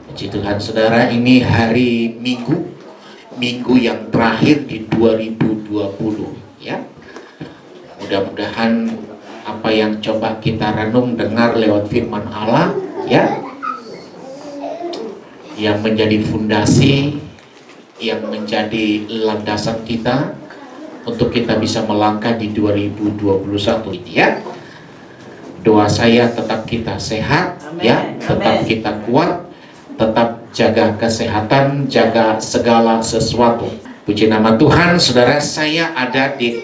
Puji Tuhan, saudara, ini hari Minggu yang terakhir di 2020 ya. Mudah-mudahan apa yang coba kita renung dengar lewat firman Allah ya, yang menjadi fondasi, yang menjadi landasan kita untuk kita bisa melangkah di 2021 ini ya. Doa saya tetap kita sehat. Amen. Ya, tetap kita kuat, tetap jaga kesehatan, jaga segala sesuatu. Puji nama Tuhan. Saudara, saya ada di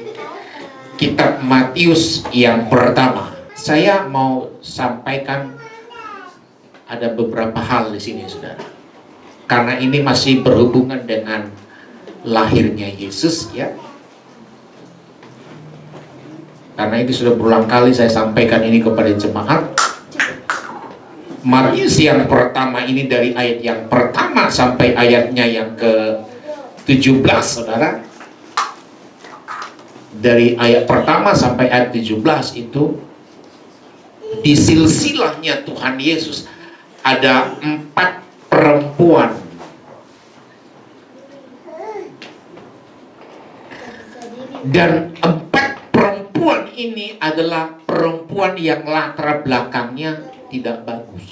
kitab Matius yang pertama. Saya mau sampaikan ada beberapa hal di sini, saudara. Karena ini masih berhubungan dengan lahirnya Yesus ya. Karena ini sudah berulang kali saya sampaikan ini kepada jemaat. Matius yang pertama ini dari ayat yang pertama sampai ayatnya yang ke-17, saudara. Dari ayat pertama sampai ayat 17 itu di silsilahnya Tuhan Yesus ada 4 perempuan. Dan 4 perempuan ini adalah perempuan yang latar belakangnya tidak bagus.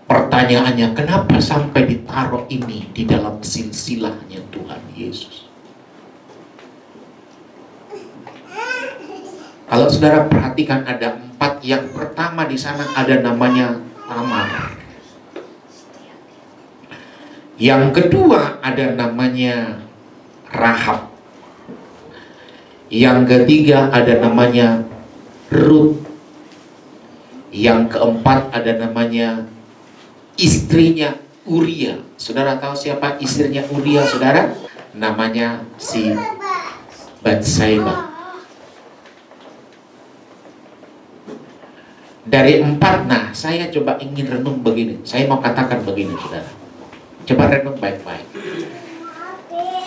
Pertanyaannya, kenapa sampai ditaruh ini di dalam silsilahnya Tuhan Yesus? Kalau saudara perhatikan ada 4, yang pertama di sana ada namanya Tamar. Yang kedua ada namanya Rahab. Yang ketiga ada namanya Ruth. Yang keempat ada namanya istrinya Uria. Saudara tahu siapa istrinya Uria, saudara? Namanya si Batseba. Dari 4, nah saya coba ingin renung begini. Saya mau katakan begini, saudara. Coba renung baik-baik.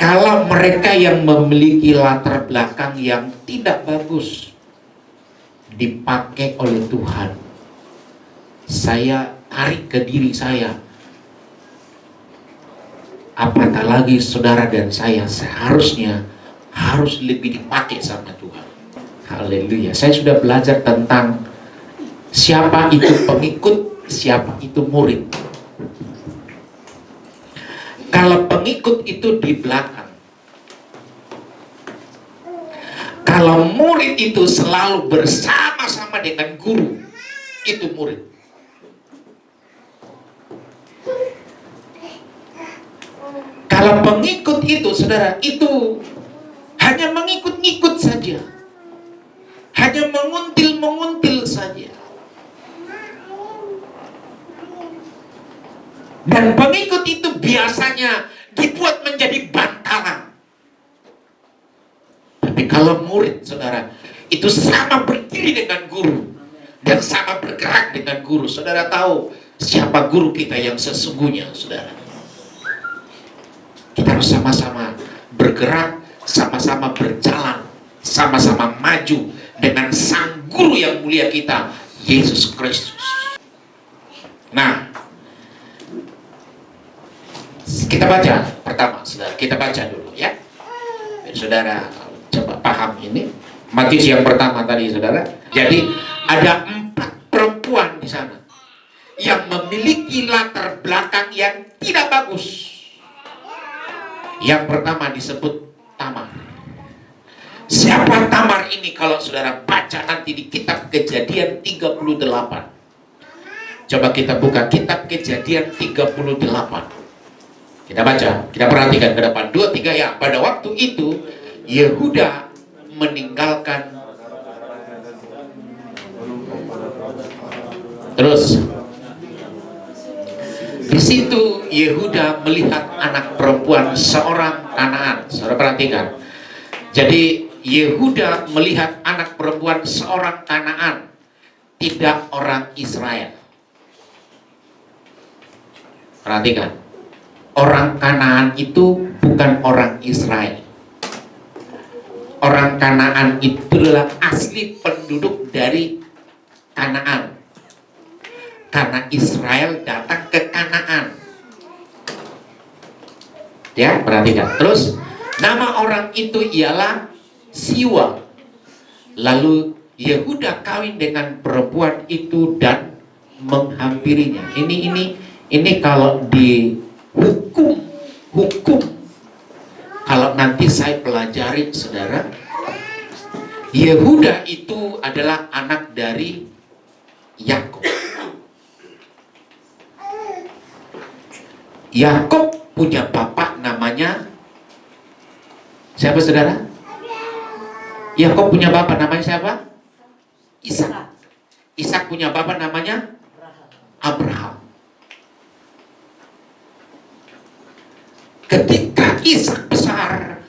Kalau mereka yang memiliki latar belakang yang tidak bagus dipakai oleh Tuhan, saya tarik ke diri saya, apatah lagi saudara dan saya seharusnya harus lebih dipakai sama Tuhan. Haleluya. Saya sudah belajar tentang siapa itu pengikut, siapa itu murid. Kalau pengikut itu di belakang, kalau murid itu selalu bersama-sama dengan guru, itu murid. Kalau pengikut itu, saudara, itu hanya mengikut-ngikut saja, hanya menguntil-menguntil saja. Dan pengikut itu biasanya dibuat menjadi bantalan. Tapi kalau murid, saudara, itu sama berdiri dengan guru dan sama bergerak dengan guru. Saudara tahu siapa guru kita yang sesungguhnya, saudara? Kita harus sama-sama bergerak, sama-sama berjalan, sama-sama maju dengan sang guru yang mulia kita, Yesus Kristus. Nah, kita baca pertama, saudara. Kita baca dulu ya. Biar saudara coba paham ini. Matius yang pertama tadi, saudara. Jadi ada 4 perempuan di sana yang memiliki latar belakang yang tidak bagus. Yang pertama disebut Tamar. Siapa Tamar ini? Kalau saudara baca nanti di kitab Kejadian 38. Coba kita buka kitab Kejadian 38. Kita baca, kita perhatikan ke depan 2-3 ya. Pada waktu itu Yehuda meninggalkan. Terus di situ Yehuda melihat anak perempuan seorang Kanaan. Saudara perhatikan. Jadi Yehuda melihat anak perempuan seorang Kanaan, tidak orang Israel. Perhatikan. Orang Kanaan itu bukan orang Israel. Orang Kanaan itu adalah asli penduduk dari Kanaan. karena Israel datang ke Kanaan. Ya, perhatikan. Terus nama orang itu ialah Siwa. Lalu Yehuda kawin dengan perempuan itu dan menghampirinya. Ini kalau di hukum kalau nanti saya pelajari, saudara, Yehuda itu adalah anak dari Yakub. Yakub punya bapak namanya siapa, saudara? Yakub punya bapak namanya siapa? Ishak. Ishak punya bapak namanya Abraham. Ketika Ishak besar,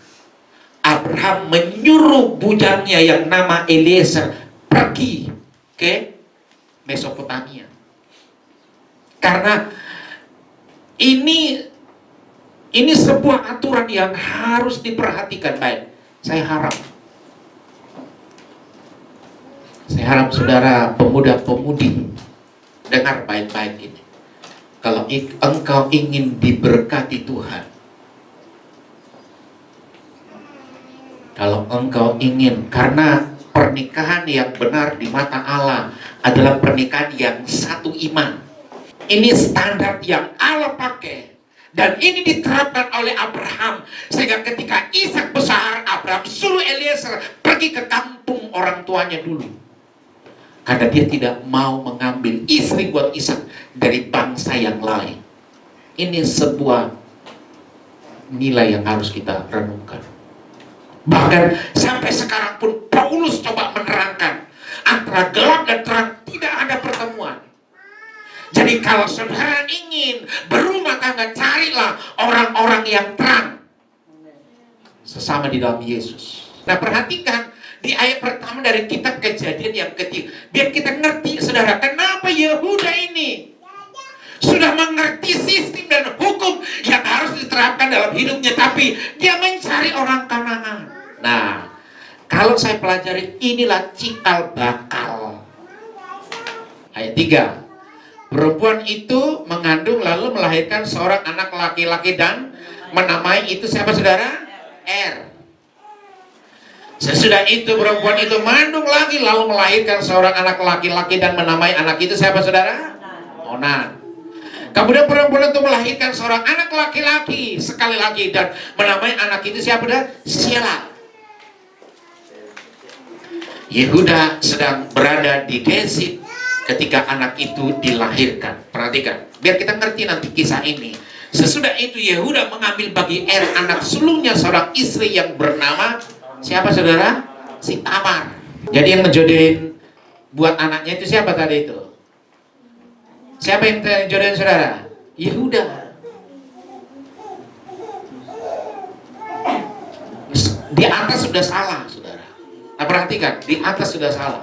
Abraham menyuruh bujannya yang nama Eliezer pergi ke Mesopotamia. Karena ini sebuah aturan yang harus diperhatikan baik. Saya harap saudara pemuda-pemudi dengar baik-baik ini. Kalau engkau ingin diberkati Tuhan, kalau engkau ingin, karena pernikahan yang benar di mata Allah adalah pernikahan yang satu iman. Ini standar yang Allah pakai. Dan ini diterapkan oleh Abraham. Sehingga ketika Ishak besar, Abraham suruh Eliezer pergi ke kampung orang tuanya dulu. Karena dia tidak mau mengambil istri buat Ishak dari bangsa yang lain. Ini sebuah nilai yang harus kita renungkan. Bahkan sampai sekarang pun Paulus coba menerangkan antara gelap dan terang tidak ada pertemuan. Jadi kalau saudara ingin berumah tangga, carilah orang-orang yang terang sesama di dalam Yesus. Nah, perhatikan di ayat pertama dari kitab Kejadian yang ketiga, biar kita ngerti, saudara, kenapa Yehuda ini sudah mengerti sistem dan hukum yang harus diterapkan dalam hidupnya, tapi dia mencari orang Kanaan. Nah, kalau saya pelajari, inilah cikal bakal. Ayat 3. Perempuan itu mengandung lalu melahirkan seorang anak laki-laki dan menamai itu siapa, saudara? Er. Sesudah itu perempuan itu mengandung lagi lalu melahirkan seorang anak laki-laki dan menamai anak itu siapa, saudara? Onan. Kemudian perempuan itu melahirkan seorang anak laki-laki sekali lagi dan menamai anak itu siapa, saudara? Sela. Yehuda sedang berada di Gesit ketika anak itu dilahirkan. Perhatikan, biar kita ngerti nanti kisah ini. Sesudah itu Yehuda mengambil bagi Er anak sulungnya seorang istri yang bernama siapa, saudara? Si Tamar. Jadi yang menjodohin buat anaknya itu siapa tadi itu? Siapa yang jodohin, saudara? Yehuda. Di atas sudah salah, saudara. Nah, perhatikan, di atas sudah salah.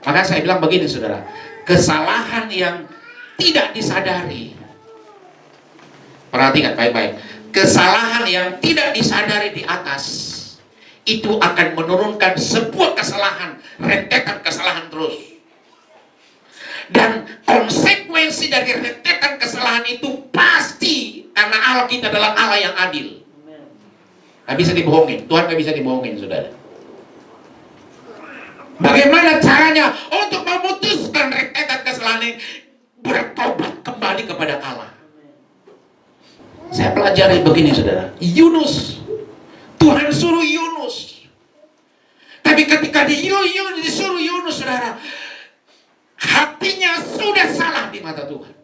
Maka saya bilang begini, saudara, kesalahan yang tidak disadari. Perhatikan baik-baik. Kesalahan yang tidak disadari di atas itu akan menurunkan sebuah kesalahan, rentetan kesalahan terus. Dan konsekuensi dari rentetan kesalahan itu pasti, karena Allah kita adalah Allah yang adil. Gak bisa dibohongin, Tuhan gak bisa dibohongin, saudara. Bagaimana caranya untuk memutuskan rentetan kesalahan ini? Bertobat kembali kepada Allah. Saya pelajari begini, saudara. Yunus, Tuhan suruh Yunus. Tapi ketika disuruh Yunus, saudara, hatinya sudah salah di mata Tuhan.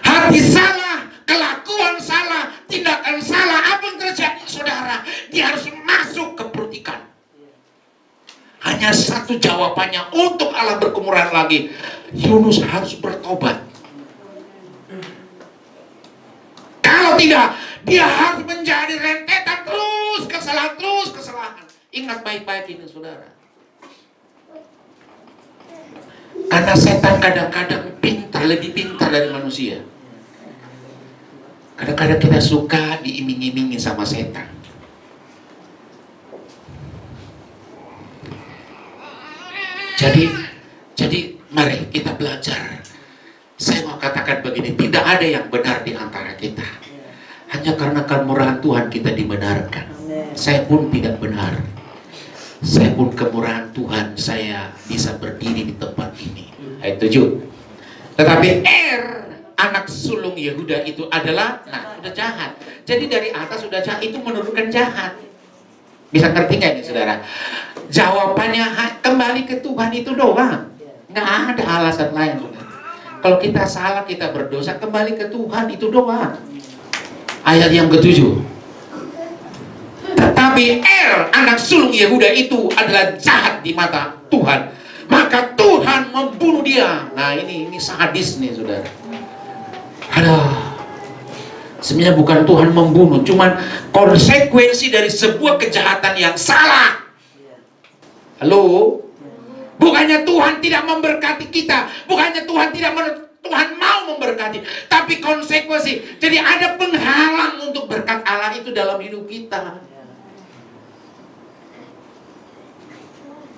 Hati salah, kelakuan salah, tindakan salah. Apa yang terjadi, saudara? Dia harus masuk ke perut ikan. Hanya satu jawabannya untuk Allah berkemuran lagi. Yunus harus bertobat. Kalau tidak, dia harus menjadi rentetan terus kesalahan. Ingat baik-baik ini, saudara. Karena setan kadang-kadang lebih pintar dari manusia. Kadang-kadang kita suka diiming-imingi sama setan. Jadi Mari kita belajar. Saya mau katakan begini, tidak ada yang benar di antara kita. Hanya karena kemurahan Tuhan kita dibenarkan. Saya pun tidak benar. Saya pun kemurahan Tuhan saya bisa berdiri di tempat ini. Ayat 7. Tetapi anak sulung Yehuda itu adalah, sudah jahat. Jadi dari atas sudah jahat, itu menurunkan jahat. Bisa ngerti nggak ini saudara? Jawabannya kembali ke Tuhan itu doang. Nggak ada alasan lain. Kalau kita salah, kita berdosa, kembali ke Tuhan itu doang. Ayat yang ke-7. Tetapi anak sulung Yehuda itu adalah jahat di mata Tuhan, maka Tuhan membunuh dia. Nah ini sadis nih saudara. Sebenarnya bukan Tuhan membunuh, cuman konsekuensi dari sebuah kejahatan yang salah. Halo? Bukannya Tuhan tidak memberkati kita, bukannya Tuhan mau memberkati, tapi konsekuensi. Jadi ada penghalang untuk berkat Allah itu dalam hidup kita.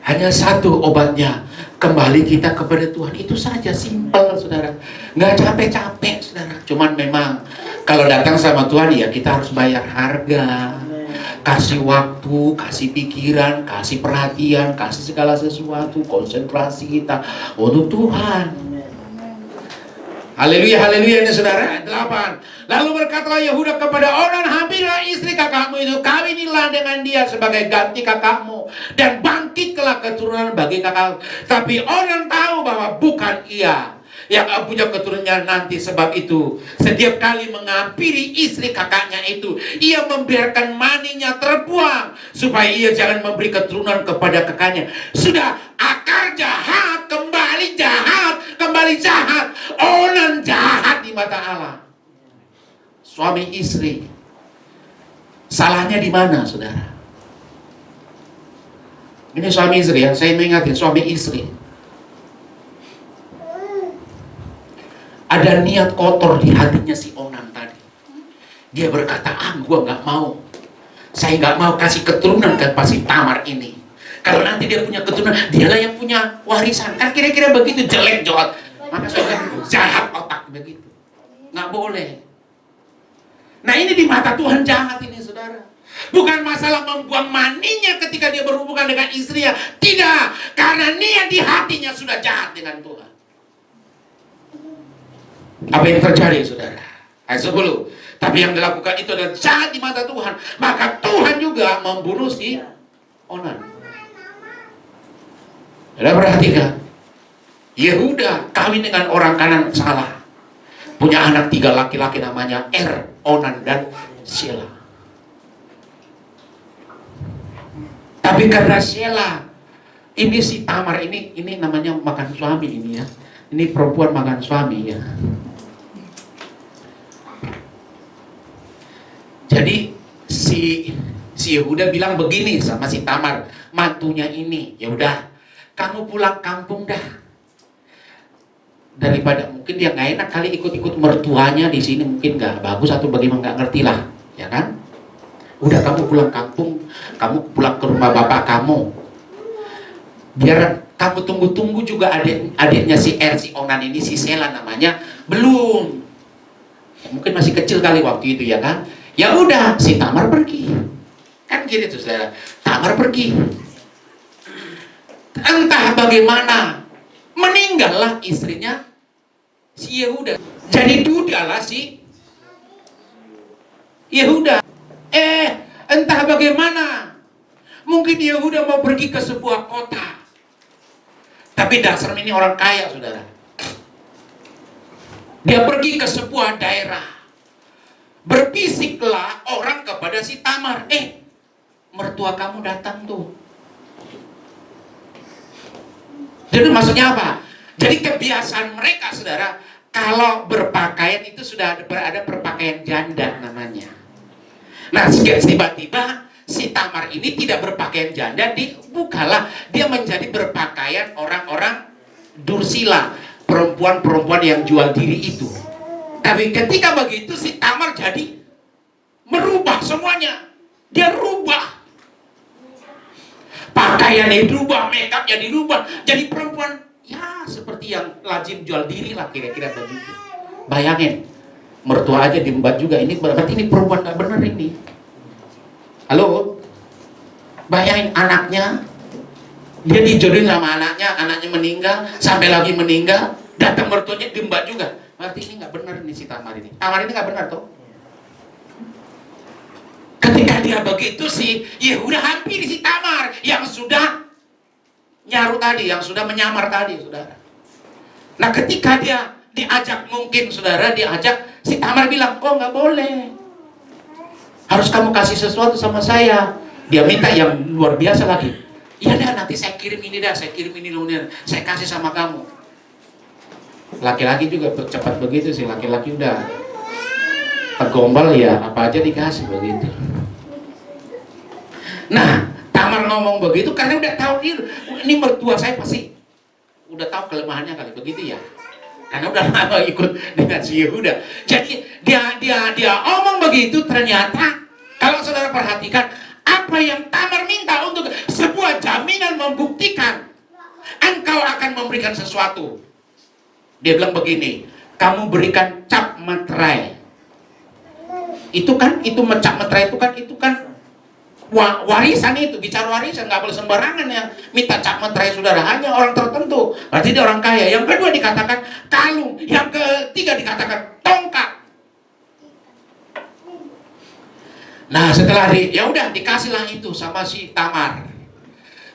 Hanya satu obatnya, kembali kita kepada Tuhan. Itu saja, simpel saudara. Nggak capek-capek saudara. Cuman memang kalau datang sama Tuhan ya kita harus bayar harga. Kasih waktu, kasih pikiran, kasih perhatian, kasih segala sesuatu, konsentrasi kita untuk Tuhan. Haleluya, haleluya ini saudara. 8. Lalu berkatalah Yehuda kepada Onan, ambillah istri kakakmu itu, kawinilah dengan dia sebagai ganti kakakmu, dan bangkitlah keturunan bagi kakak. Tapi Onan tahu bahwa bukan ia yang punya keturunan nanti. Sebab itu setiap kali menghampiri istri kakaknya itu, ia membiarkan maninya terbuang supaya ia jangan memberi keturunan kepada kakaknya. Sudah, akar jahat kembali jahat, kembali jahat. Onan jahat di mata Allah. Suami istri, salahnya di mana saudara? Ini suami istri ya, saya mengingatkan suami istri. Ada niat kotor di hatinya si Onan tadi. Dia berkata, gua nggak mau. Saya nggak mau kasih keturunan ke si Tamar ini. Kalau nanti dia punya keturunan, dialah yang punya warisan. Kan kira-kira begitu, jelek jahat. Maka saudara, jahat otak begitu. Nggak boleh. Nah ini di mata Tuhan jahat ini saudara. Bukan masalah membuang maninya ketika dia berhubungan dengan istrinya. Tidak. Karena niat di hatinya sudah jahat dengan Tuhan. Apa yang terjadi saudara? Ayat 10. Tapi yang dilakukan itu adalah jahat di mata Tuhan. Maka Tuhan juga membunuh si Onan. Saudara perhatikan. Yehuda kawin dengan orang kanan salah. Punya anak 3 laki-laki namanya Onan dan Shelah. Tapi karena Shelah, ini si Tamar ini namanya makan suami ini ya. Ini perempuan makan suami ya. Jadi si Yehuda bilang begini sama si Tamar, mantunya ini, ya udah, kamu pulang kampung dah. Daripada mungkin dia nggak enak kali ikut-ikut mertuanya di sini, mungkin nggak bagus atau bagaimana, nggak ngerti lah, ya kan? Udah kamu pulang kampung, kamu pulang ke rumah bapak kamu. Biar kamu tunggu-tunggu juga adiknya si Onan ini, si Shelah namanya, belum. Mungkin masih kecil kali waktu itu ya kan? Ya udah, si Tamar pergi. Kan gitu tuh saudara. Tamar pergi. Entah bagaimana, meninggallah istrinya si Yehuda. Jadi dudalah si Yehuda. Entah bagaimana, mungkin Yehuda mau pergi ke sebuah kota. Tapi dasar ini orang kaya saudara. Dia pergi ke sebuah daerah. Berbisiklah orang kepada si Tamar, mertua kamu datang tuh. Jadi maksudnya apa? Jadi kebiasaan mereka saudara, kalau berpakaian itu sudah ada berpakaian janda namanya. Nah tiba-tiba si Tamar ini tidak berpakaian janda, dibukalah dia menjadi berpakaian orang-orang Dursila, perempuan-perempuan yang jual diri itu. Tapi ketika begitu si Tamar jadi merubah semuanya. Dia rubah. Pakaiannya dirubah, make upnya dirubah. Jadi perempuan ya seperti laki-laki yang lazim jual diri lah, kira-kira begitu. Bayangin, mertua aja diembat juga. Ini berarti ini perempuan gak benar ini. Halo? Bayangin anaknya, dia dijodohin sama anaknya meninggal, sampai lagi meninggal, datang mertuanya diembat juga. Berarti ini gak benar nih si Tamar ini. Tamar ini gak benar toh? Ketika dia begitu sih, Yehuda hampir si Tamar yang sudah nyaru tadi, yang sudah menyamar tadi, saudara. Nah ketika dia diajak, mungkin saudara diajak, si Tamar bilang, oh nggak boleh, harus kamu kasih sesuatu sama saya. Dia minta yang luar biasa lagi. Iya dah, nanti saya kirim ini dah, saya kirim ini lunar, saya kasih sama kamu. Laki-laki juga cepat begitu sih, laki-laki udah tergombal ya, apa aja dikasih begitu. Nah, Tamar ngomong begitu karena udah tahu ini mertua saya pasti udah tahu kelemahannya kali begitu ya. Karena udah lama ikut dengan si Yehuda. Jadi dia omong begitu, ternyata kalau saudara perhatikan apa yang Tamar minta untuk sebuah jaminan membuktikan engkau akan memberikan sesuatu. Dia bilang begini, kamu berikan cap materai. Itu cap materai itu kan warisan, itu bicara warisan, nggak boleh sembarangan yang minta cap materai, saudara, hanya orang tertentu, berarti dia orang kaya. Yang kedua dikatakan kalung, yang ketiga dikatakan tongkat. Nah setelah ya udah dikasihlah itu sama si Tamar.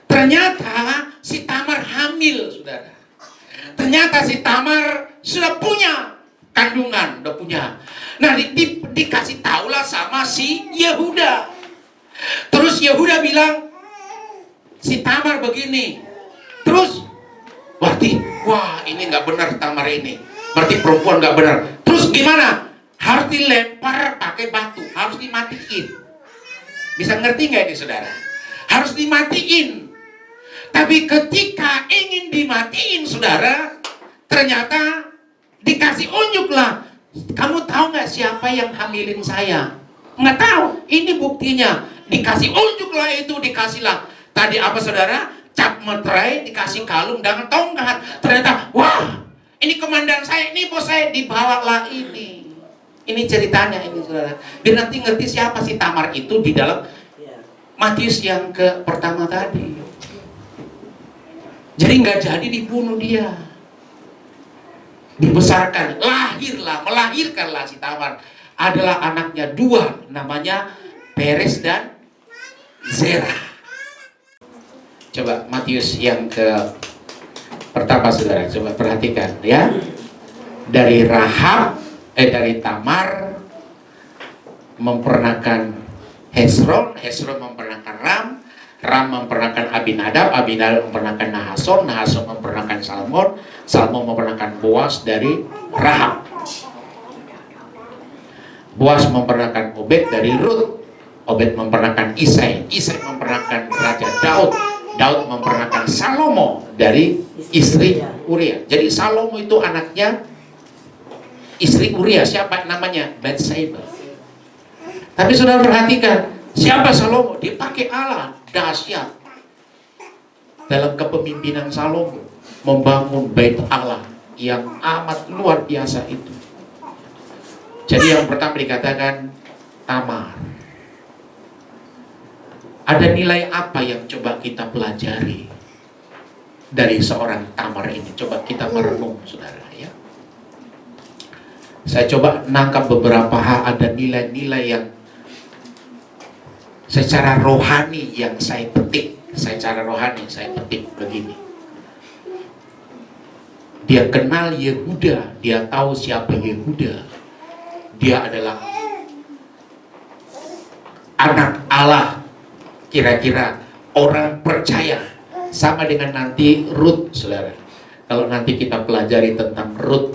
Ternyata si Tamar hamil, saudara. Ternyata si Tamar sudah punya kandungan, udah punya. Nah dikasih taulah sama si Yehuda. Terus Yehuda bilang, si Tamar begini. Terus, berarti, wah ini nggak benar Tamar ini. Berarti perempuan nggak benar. Terus gimana? Harus dilempar pakai batu, harus dimatiin. Bisa ngerti nggak ini saudara? Harus dimatiin. Tapi ketika ingin dimatiin saudara, ternyata dikasih unjuk lah. Kamu tahu nggak siapa yang hamilin saya? Nggak tahu. Ini buktinya. Dikasih unjuk lah itu, dikasihlah. Tadi apa saudara? Cap materai, dikasih kalung dengan tongkat. Ternyata, wah, ini komandan saya, ini bos saya, dibawalah ini. Ini ceritanya ini saudara. Biar nanti ngerti siapa si Tamar itu di dalam Matius yang ke pertama tadi. Jadi nggak jadi dibunuh dia. Dibesarkan, melahirkanlah si Tamar. Adalah anaknya dua, namanya Peres dan Zerah. Coba Matius yang ke pertama saudara, coba perhatikan ya. Dari Tamar memperanakan Hesron memperanakan Ram memperanakan Abinadab memperanakan Nahason memperanakan Salmon memperanakan Boas dari Rahab. Boas memperanakan Obed dari Rut. Obed memperanakan Isai memperanakan Raja Daud memperanakan Salomo dari istri Uria. Jadi Salomo itu anaknya istri Uria. Siapa namanya? Batseba. Tapi saudara perhatikan, siapa Salomo? Dipakai Allah, dahsyat. Dalam kepemimpinan Salomo membangun bait Allah yang amat luar biasa itu. Jadi yang pertama dikatakan Tamar. Ada nilai apa yang coba kita pelajari dari seorang Tamar ini? Coba kita merenung saudara ya. Saya coba nangkap beberapa hal, ada nilai-nilai yang secara rohani yang saya petik. Secara rohani saya petik begini. Dia kenal Yehuda, dia tahu siapa Yehuda. Dia adalah anak Allah. Kira-kira orang percaya. Sama dengan nanti Rut, saudara. Kalau nanti kita pelajari tentang Rut,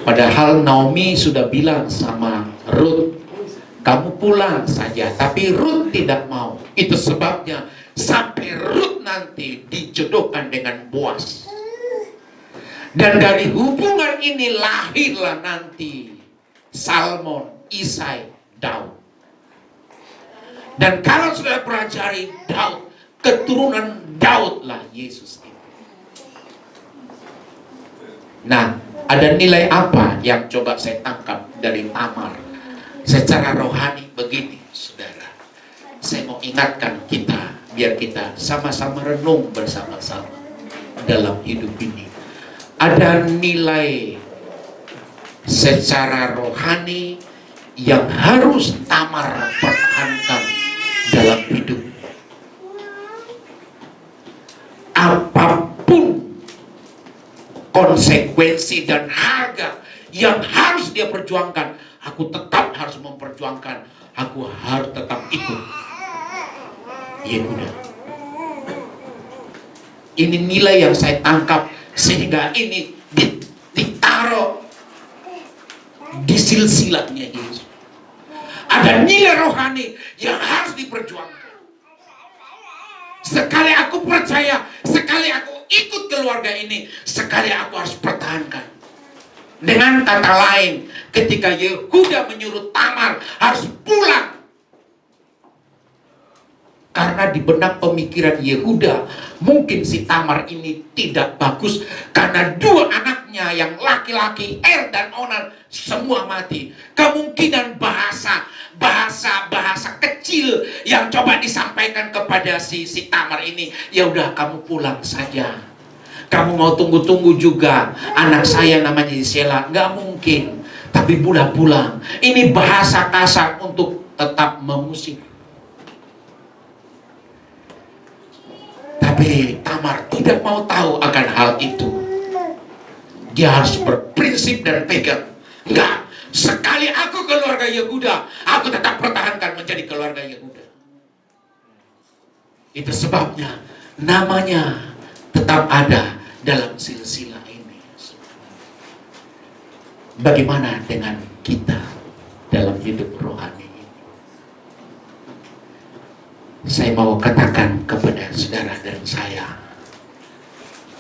padahal Naomi sudah bilang sama Rut, kamu pulang saja. Tapi Rut tidak mau. Itu sebabnya sampai Rut nanti dijodohkan dengan Boas. Dan dari hubungan ini lahirlah nanti Salmon, Isai, Daud. Dan kalau sudah pelajari Daud, keturunan Daud lah Yesus itu. Nah, ada nilai apa yang coba saya tangkap dari Tamar secara rohani begini, saudara. Saya mau ingatkan kita, biar kita sama-sama renung bersama-sama dalam hidup ini. Ada nilai secara rohani yang harus Tamar pertahankan dalam hidup. Apapun konsekuensi dan harga yang harus dia perjuangkan, aku tetap harus memperjuangkan. Aku harus tetap ikut Yehuda. Ini nilai yang saya tangkap, sehingga ini ditaruh di silsilahnya Yesus. Ada nilai rohani yang harus diperjuangkan. Sekali aku percaya, sekali aku ikut keluarga ini, sekali aku harus pertahankan. Dengan kata lain, ketika Yehuda menyuruh Tamar harus pulang, karena di benak pemikiran Yehuda, mungkin si Tamar ini tidak bagus, karena dua anaknya yang laki-laki, dan Onan, semua mati. Kemungkinan bahasa kecil yang coba disampaikan kepada si Tamar ini, ya udah kamu pulang saja. Kamu mau tunggu-tunggu juga, anak saya namanya Sheila, nggak mungkin. Tapi pulang. Ini bahasa kasar untuk tetap mengusir. Tapi Tamar tidak mau tahu akan hal itu. Dia harus berprinsip dan pegang. Enggak, sekali aku keluarga Yehuda, aku tetap pertahankan menjadi keluarga Yehuda. Itu sebabnya namanya tetap ada dalam silsilah ini. Bagaimana dengan kita dalam hidup rohani? Saya mau katakan kepada saudara dan saya,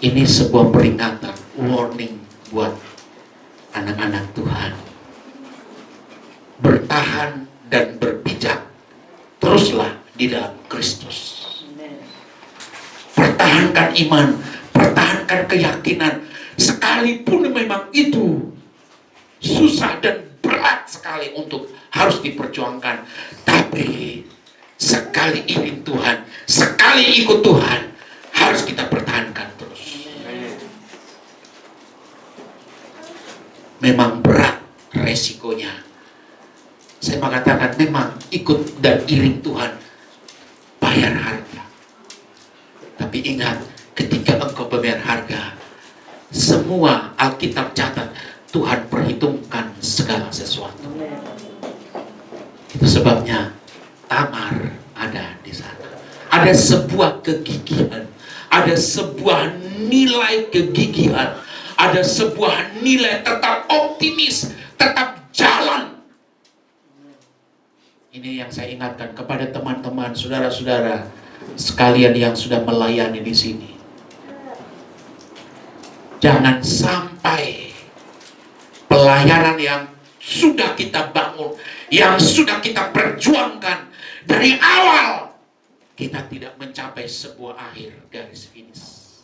ini sebuah peringatan, warning buat anak-anak Tuhan. Bertahan dan berpijak teruslah di dalam Kristus. Pertahankan iman, pertahankan keyakinan, sekalipun memang itu susah dan berat sekali untuk harus diperjuangkan. Tapi sekali ingin Tuhan, sekali ikut Tuhan, harus kita pertahankan terus. Memang berat resikonya. Saya mengatakan memang ikut dan iring Tuhan bayar harga. Tapi ingat, ketika engkau bayar harga, semua Alkitab catat, Tuhan perhitungkan segala sesuatu. Itu sebabnya Tamar ada di sana. Ada sebuah kegigihan, ada sebuah nilai kegigihan, ada sebuah nilai tetap optimis, tetap jalan. Ini yang saya ingatkan kepada teman-teman, saudara-saudara sekalian yang sudah melayani di sini. Jangan sampai pelayanan yang sudah kita bangun, yang sudah kita perjuangkan dari awal, kita tidak mencapai sebuah akhir garis finish.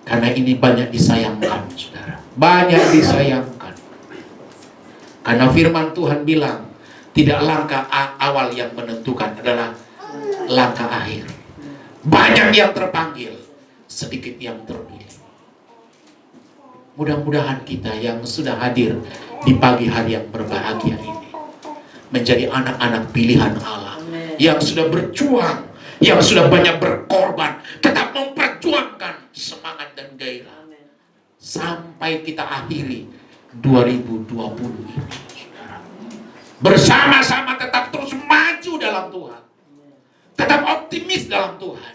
Karena ini banyak disayangkan, saudara. Banyak disayangkan. Karena firman Tuhan bilang, tidak langkah awal yang menentukan, adalah langkah akhir. Banyak yang terpanggil, sedikit yang terpilih. Mudah-mudahan kita yang sudah hadir di pagi hari yang berbahagia ini menjadi anak-anak pilihan Allah, yang sudah berjuang, yang sudah banyak berkorban, tetap memperjuangkan semangat dan gairah sampai kita akhiri 2020 ini. Bersama-sama tetap terus maju dalam Tuhan, tetap optimis dalam Tuhan.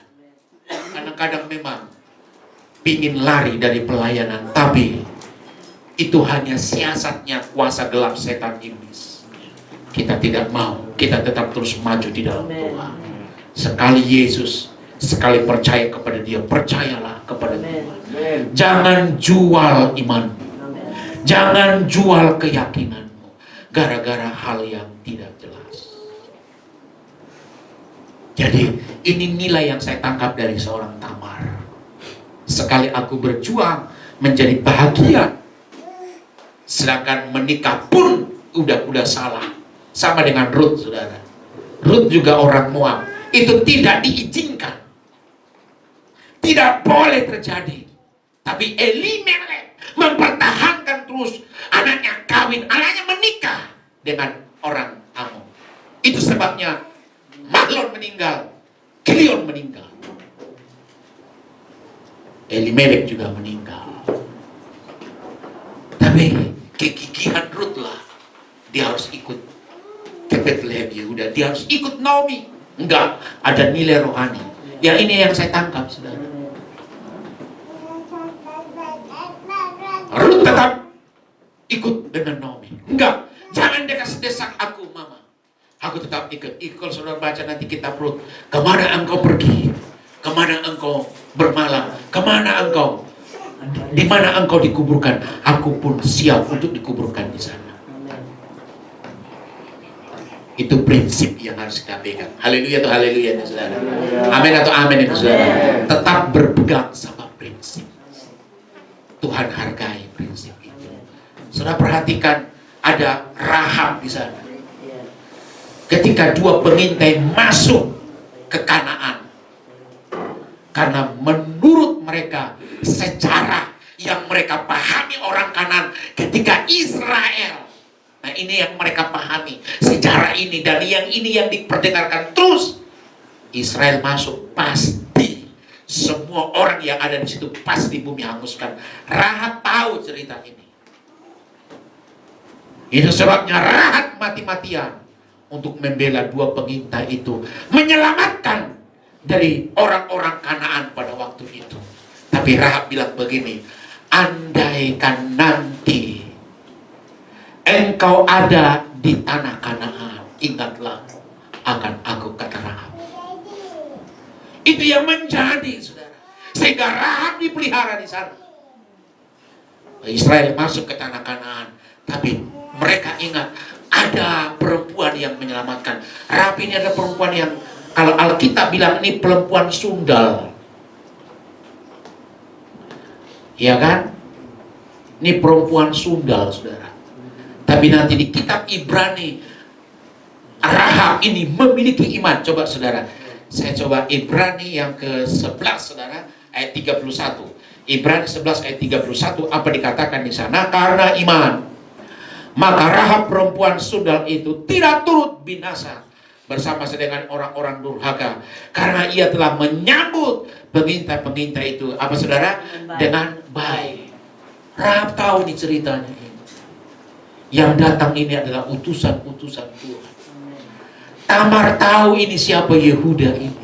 Kadang-kadang memang pingin lari dari pelayanan, tapi itu hanya siasatnya kuasa gelap setan iblis. Kita tidak mau, kita tetap terus maju di dalam Tuhan. Sekali Yesus, sekali percaya kepada Dia, percayalah kepada Tuhan. Jangan jual imanmu, jangan jual keyakinanmu gara-gara hal yang tidak jelas. Jadi ini nilai yang saya tangkap dari seorang Tamar. sekali aku berjuang menjadi bahagia, sedangkan menikah pun udah salah. Sama dengan Ruth, saudara. Ruth juga orang Moab. Itu tidak diizinkan, tidak boleh terjadi. Tapi Elimelek mempertahankan terus, anaknya kawin, anaknya menikah dengan orang Amon. Itu sebabnya Mahlon meninggal, Kilion meninggal, Elimelek juga meninggal. Tapi kegigihan Ruth lah, dia harus ikut ke Bethlehem Yehuda, dia harus ikut Naomi. Enggak, ada nilai rohani. Ya, ini yang saya tangkap, saudara. Ruth tetap ikut dengan Naomi. Enggak, jangan desak aku, mama. Aku tetap ikut. Kalau saudara baca nanti kitab Ruth, kemana engkau pergi? Kemana engkau bermalam? Kemana engkau? Di mana engkau dikuburkan? Aku pun siap untuk dikuburkan di sana. Itu prinsip yang harus kita pegang. Haleluya atau haleluya, saudara. Amin atau amin, saudara. Tetap berpegang sama prinsip. Tuhan hargai prinsip itu. Saudara perhatikan, ada Rahab di sana. Ketika dua pengintai masuk ke Kanaan, karena menurut mereka sejarah yang mereka pahami orang Kanaan ketika Israel, nah ini yang mereka pahami sejarah ini, dan yang ini yang diperdengarkan terus. Israel masuk, pasti semua orang yang ada di situ pasti bumi hanguskan. Rahab tahu cerita ini. Itu sebabnya Rahab mati-matian untuk membela dua pengintai itu, menyelamatkan dari orang-orang Kanaan pada waktu itu. Tapi Rahab bilang begini, andaikan nanti engkau ada di tanah Kanaan, ingatlah akan aku, kata Rahab. Itu yang menjadi, saudara, sehingga Rahab dipelihara di sana. Israel masuk ke tanah Kanaan, tapi mereka ingat ada perempuan yang menyelamatkan. Rahab ini ada perempuan yang, kalau Alkitab bilang ini perempuan sundal, ya kan? Ini perempuan sundal, saudara. Tapi nanti di kitab Ibrani, Rahab ini memiliki iman. Coba saudara, saya coba Ibrani yang ke-11, saudara, ayat 31. Ibrani 11 ayat 31, apa dikatakan di sana? Karena iman, maka Rahab perempuan sundal itu tidak turut binasa bersama dengan orang-orang durhaka, karena ia telah menyambut pengintai-pengintai itu, apa saudara? Dengan baik. Rahab tahu nih ceritanya ini. Yang datang ini adalah utusan-utusan Tuhan. Tamar tahu ini siapa Yehuda ini.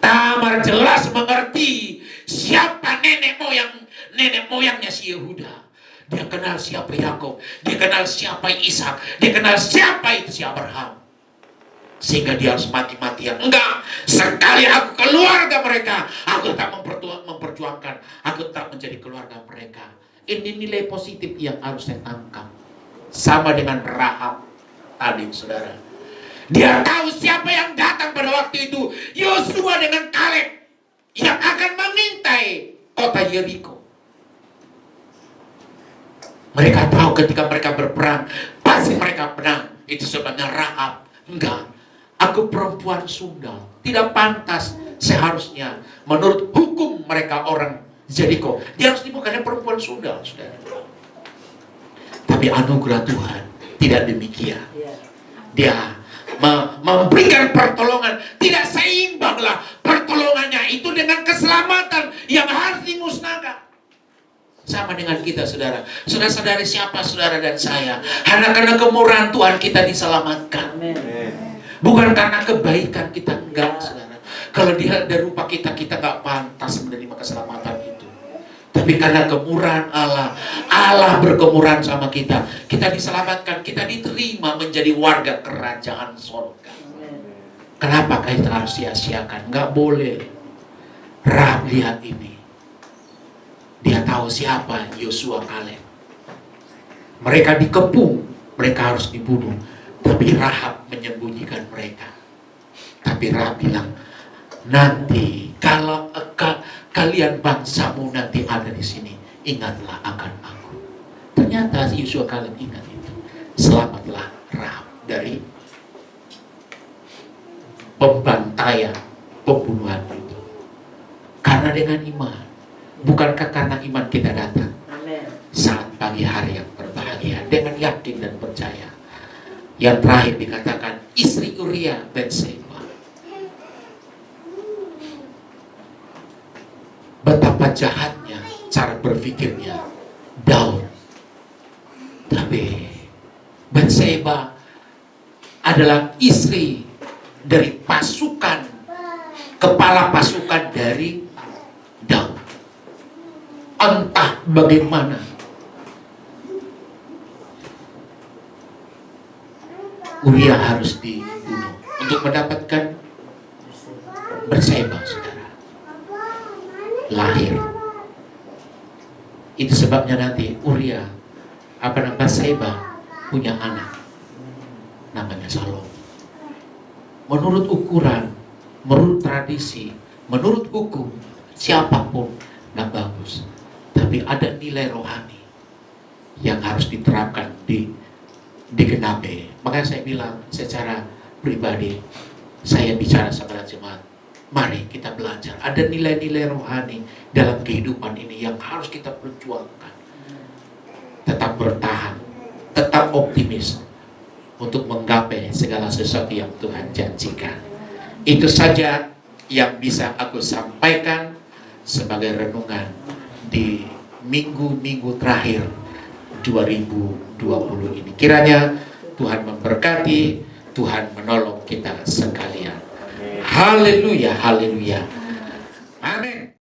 Tamar jelas mengerti siapa nenek moyangnya si Yehuda. Dia kenal siapa Yakub, dia kenal siapa Ishak, dia kenal siapa itu si Abraham. Sehingga dia harus mati-matian. Enggak, sekali aku keluarga mereka, aku tetap memperjuangkan, aku tetap menjadi keluarga mereka. Ini nilai positif yang harus saya tangkap. Sama dengan Rahab tadi, saudara. Dia tahu siapa yang datang pada waktu itu, Yosua dengan Kaleb, yang akan mengintai kota Yeriko. Mereka tahu ketika mereka berperang pasti mereka menang. Itu sebabnya Rahab, enggak, aku perempuan sundal, tidak pantas seharusnya menurut hukum mereka orang Yeriko, dia harus dibukannya perempuan sundal, saudara. Tapi anugerah Tuhan tidak demikian. Dia memberikan pertolongan, tidak seimbanglah pertolongannya itu dengan keselamatan yang harus dimusnahkan. Sama dengan kita, saudara. Saudara-saudari, siapa saudara dan saya? Hanya karena kemurahan Tuhan kita diselamatkan. Bukan karena kebaikan kita, enggak, saudara. Kalau dilihat dari rupa kita, kita enggak pantas menerima keselamatan itu. Tapi karena kemurahan Allah, Allah berkemurahan sama kita, kita diselamatkan, kita diterima menjadi warga kerajaan surga. Kenapa kita harus sia-siakan? Enggak boleh. Rahab lihat ini. Dia tahu siapa Yosua, Kaleb. Mereka dikepung, mereka harus dibunuh. Tapi Rahab menyembunyikan mereka. Tapi Rahab bilang, nanti kalau sekalian bangsamu nanti ada di sini, ingatlah akan aku. Ternyata Yosua Kaleb ingat itu. Selamatlah Rahab dari pembantaian, pembunuhan itu. Karena dengan iman. Bukankah karena iman kita datang saat pagi hari yang berbahagia dengan yakin dan percaya. Yang terakhir dikatakan istri Uria Batseba. Betapa jahatnya cara berpikirnya Daud. Tapi Batseba adalah istri dari pasukan, kepala pasukan dari Daud. Entah bagaimana Uria harus dibunuh untuk mendapatkan Batseba, saudara. Lahir. Itu sebabnya nanti Uria Batseba punya anak namanya Salomo. Menurut ukuran, menurut tradisi, menurut hukum, siapapun nggak bagus. Tapi ada nilai rohani yang harus diterapkan, digenapi. Makanya saya bilang secara pribadi, saya bicara sama jemaat, mari kita belajar. Ada nilai-nilai rohani dalam kehidupan ini yang harus kita perjuangkan. Tetap bertahan, tetap optimis untuk menggapai segala sesuatu yang Tuhan janjikan. Itu saja yang bisa aku sampaikan sebagai renungan di minggu-minggu terakhir 2020 ini. Kiranya Tuhan memberkati, Tuhan menolong kita sekalian. Haleluya, haleluya. Amin.